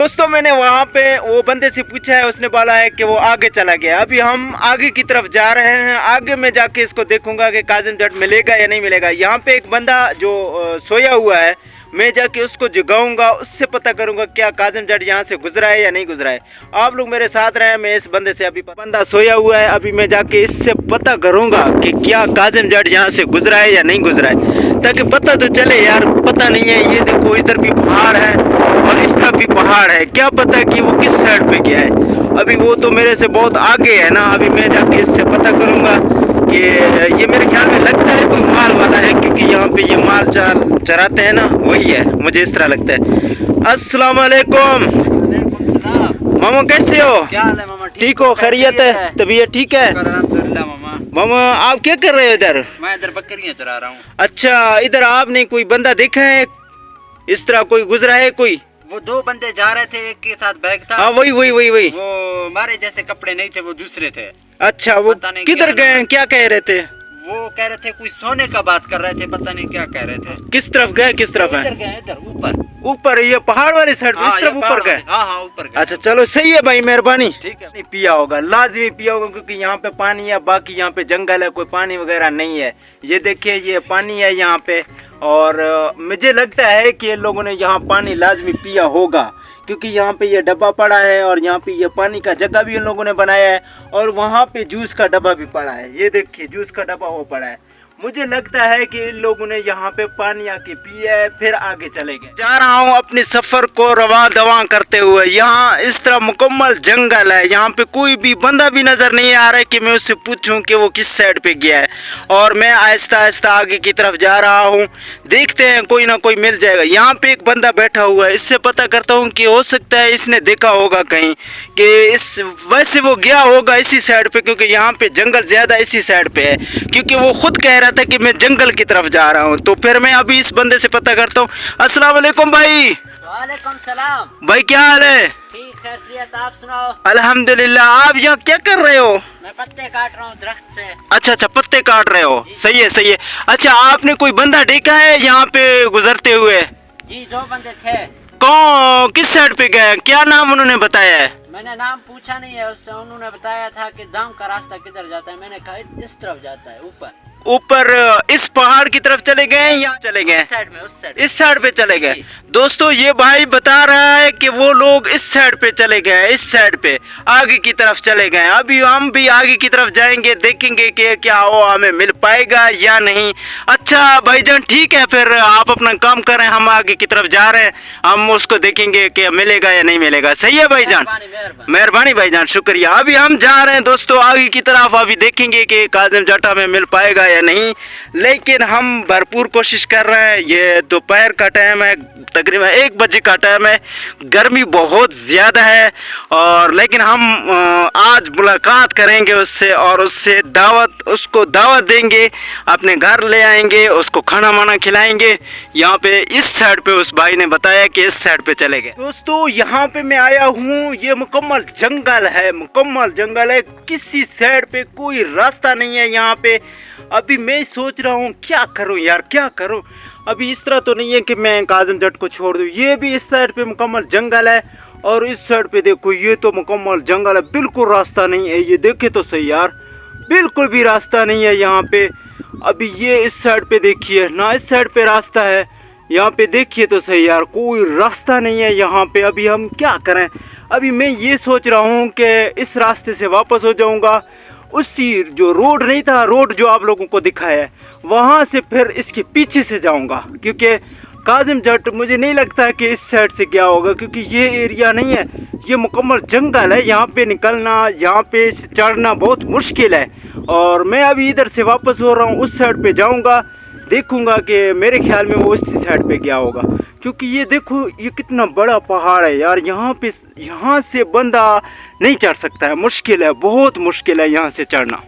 दोस्तों मैंने वहाँ पे वो बंदे से पूछा है, उसने बोला है कि वो आगे चला गया। अभी हम आगे की तरफ जा रहे हैं। आगे में जाके इसको देखूंगा कि काजिम जट मिलेगा या नहीं मिलेगा। यहाँ पे एक बंदा जो सोया हुआ है, मैं जाके उसको जगाऊंगा, उससे पता करूंगा क्या काजिम जट यहाँ से गुजरा है या नहीं गुजरा है। आप लोग मेरे साथ रहे। मैं इस बंदे से, अभी बंदा सोया हुआ है, अभी मैं जाके इससे पता करूंगा कि क्या काजिम जट यहाँ से गुजरा है या नहीं गुजरा है, ताकि पता तो चले यार। पता नहीं है, ये देखो इधर भी पहाड़ है और इस तरफ भी पहाड़ है, क्या पता कि वो किस साइड पे गया है। अभी वो तो मेरे से बहुत आगे है ना। अभी मैं जाके इससे पता करूंगा कि ये मेरे ख्याल में लगता है कोई माल वाला है, क्योंकि यहाँ पे ये माल चराते हैं ना, वही है, मुझे इस तरह लगता है। अस्सलाम वालेकुम मामा, कैसे हो? क्या हाल है मामा? ठीक हो? खैरियत है? तबीयत ठीक है? अल्हम्दुलिल्लाह मामा। मामा आप क्या कर रहे हो इधर? मैं इधर बकरियां चरा रहा हूँ। अच्छा, इधर आपने कोई बंदा देखा है इस तरह कोई गुजरा है? कोई वो दो बंदे जा रहे थे, एक के साथ बैग था। हाँ वही। वो हमारे जैसे कपड़े नहीं थे, वो दूसरे थे। अच्छा, वो किधर गए? क्या कह रहे थे? वो कह रहे थे कोई सोने का बात कर रहे थे, पता नहीं क्या कह रहे थे। किस तरफ गए? किस तरफ है? इधर ऊपर ऊपर, ये पहाड़ वाली साइड पे, इस तरफ ऊपर गए? हाँ ऊपर गए। अच्छा चलो सही है भाई, मेहरबानी। ठीक है। नहीं पिया होगा, लाजमी पिया होगा, क्योंकि यहाँ पे पानी है, बाकी यहाँ पे जंगल है, कोई पानी वगैरह नहीं है। ये देखिए ये पानी है यहाँ पे, और मुझे लगता है कि ये लोगों ने यहाँ पानी लाजमी पिया होगा, क्योंकि यहाँ पे ये डब्बा पड़ा है और यहाँ पे ये पानी का जगह भी इन लोगों ने बनाया है, और वहाँ पे जूस का डब्बा भी पड़ा है। ये देखिए जूस का डब्बा वो पड़ा है। मुझे लगता है कि इन लोगों ने यहाँ पे पानी आके पिया है, फिर आगे चले गए। जा रहा हूँ अपने सफर को रवा दवा करते हुए। यहाँ इस तरह मुकम्मल जंगल है, यहाँ पे कोई भी बंदा भी नजर नहीं आ रहा है कि मैं उससे पूछूं कि वो किस साइड पे गया है। और मैं आहिस्ता आहिस्ता आगे की तरफ जा रहा हूँ, देखते हैं कोई ना कोई मिल जाएगा। यहाँ पे एक बंदा बैठा हुआ है, इससे पता करता हूँ कि हो सकता है इसने देखा होगा कहीं कि वैसे वो गया होगा इसी साइड पे, क्योंकि यहाँ पे जंगल ज्यादा इसी साइड पे है, क्योंकि वो खुद कह रहा था कि मैं जंगल की तरफ जा रहा हूं। तो फिर मैं अभी इस बंदे से पता करता हूं। अस्सलाम वालेकुम भाई। वालेकुम सलाम भाई, क्या हाल है? ठीक खैरियत, आप सुनाओ? अल्हम्दुलिल्लाह। आप यहाँ क्या कर रहे हो? मैं पत्ते काट रहा हूँ दरख्त से। अच्छा, पत्ते काट रहे हो, सही है। अच्छा, आपने कोई बंदा देखा है यहाँ पे गुजरते हुए? जी, दो बंदे थे। कौन, किस साइड पे गए? क्या नाम उन्होंने बताया है? मैंने नाम पूछा नहीं है उससे, उन्होंने बताया था कि दाम का रास्ता किधर जाता है। मैंने कहा इस तरफ जाता है, ऊपर इस पहाड़ की तरफ चले गए या चले गए? इस साइड पे चले गए। दोस्तों ये भाई बता रहा है कि वो लोग इस साइड पे चले गए, इस साइड पे आगे की तरफ चले गए। अभी हम भी आगे की तरफ जाएंगे, देखेंगे कि क्या वो हमें मिल पाएगा या नहीं। अच्छा भाईजान, ठीक है, फिर आप अपना काम करें, हम आगे की तरफ जा रहे हैं, हम उसको देखेंगे कि मिलेगा या नहीं मिलेगा। सही है भाईजान? मेहरबानी भाईजान, शुक्रिया। अभी हम जा रहे हैं दोस्तों आगे की तरफ, अभी देखेंगे कि काजिम जटा में मिल पाएगा या नहीं, लेकिन हम भरपूर कोशिश कर रहे हैं। ये दोपहर का टाइम है, तकरीबन 1 बजे का टाइम है, गर्मी बहुत ज़्यादा है, और लेकिन हम आज मुलाकात करेंगे उससे, और उसको दावत देंगे, अपने घर ले आएंगे, उसको खाना वाना खिलाएंगे। यहाँ पे इस साइड पे उस भाई ने बताया कि इस साइड पे चले गए। दोस्तों यहाँ पे मैं आया हूँ, ये मुकम्मल जंगल है, किसी साइड पे कोई रास्ता नहीं है यहाँ पे। अभी मैं सोच रहा हूँ क्या करूँ यार, क्या करूँ। अभी इस तरह तो नहीं है कि मैं काजिम जट को छोड़ दूँ। ये भी इस साइड पे मुकम्मल जंगल है, और इस साइड पे देखो ये तो मुकम्मल जंगल है, बिल्कुल रास्ता नहीं है। ये देखे तो सही यार, बिल्कुल भी रास्ता नहीं है यहाँ पे। अभी ये इस साइड पे देखिए ना, इस साइड पे रास्ता है, यहाँ पे देखिए तो सही यार, कोई रास्ता नहीं है यहाँ पे। अभी हम क्या करें? अभी मैं ये सोच रहा हूँ कि इस रास्ते से वापस हो जाऊँगा, उसी जो रोड नहीं था, रोड जो आप लोगों को दिखाया है, वहाँ से फिर इसके पीछे से जाऊँगा, क्योंकि काजिम जट मुझे नहीं लगता कि इस साइड से गया होगा, क्योंकि ये एरिया नहीं है, ये मुकम्मल जंगल है। यहाँ पे निकलना, यहाँ पे चढ़ना बहुत मुश्किल है, और मैं अभी इधर से वापस हो रहा हूँ, उस साइड पे जाऊँगा, देखूँगा कि मेरे ख्याल में वो इसी साइड पे गया होगा। क्योंकि ये देखो ये कितना बड़ा पहाड़ है यार, यहाँ से बंदा नहीं चढ़ सकता है, मुश्किल है, बहुत मुश्किल है यहाँ से चढ़ना।